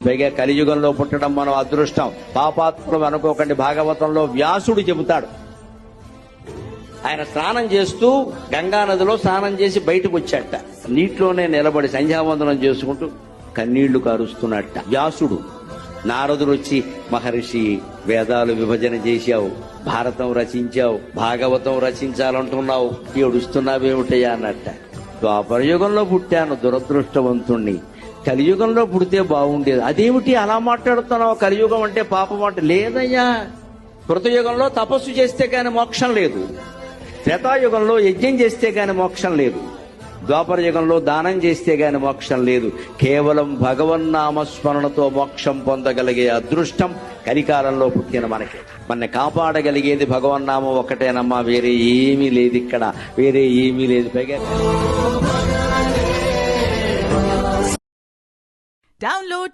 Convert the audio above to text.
పైగా కలియుగంలో పుట్టడం మనం అదృష్టం. పాపాత్ములు అనుకోకండి. భాగవతంలో వ్యాసుడు చెబుతాడు, ఆయన స్నానం చేస్తూ గంగా నదిలో స్నానం చేసి బయటకు వచ్చాట. నీటిలోనే నిలబడి సంధ్యావందనం చేసుకుంటూ కన్నీళ్లు కారుస్తున్నట్ట వ్యాసుడు. నారదుడు వచ్చి, మహర్షి వేదాలు విభజన చేశావు, భారతం రచించావు, భాగవతం రచించాలంటున్నావు, ఏడుస్తున్నావేమిటయ్యా అన్నట్ట. ద్వాపరయుగంలో పుట్టాను, దురదృష్టవంతుణ్ణి. కలియుగంలో పుడితే బాగుండేది. అదేమిటి అలా మాట్లాడుతున్నావు? కలియుగం అంటే పాపం అంటే లేదయ్యా. కృతయుగంలో తపస్సు చేస్తే గాని మోక్షం లేదు, త్రేతాయుగంలో యజ్ఞం చేస్తే గాని మోక్షం లేదు, ద్వాపర యుగంలో దానం చేస్తే గాని మోక్షం లేదు. కేవలం భగవన్నామస్మరణతో మోక్షం పొందగలిగే అదృష్టం కలికాలంలో పుట్టిన మనకి. మన కాపాడగలిగేది భగవన్నామం ఒకటేనమ్మా, వేరే ఏమీ లేదు ఇక్కడ, వేరే ఏమీ లేదు. పైగా Download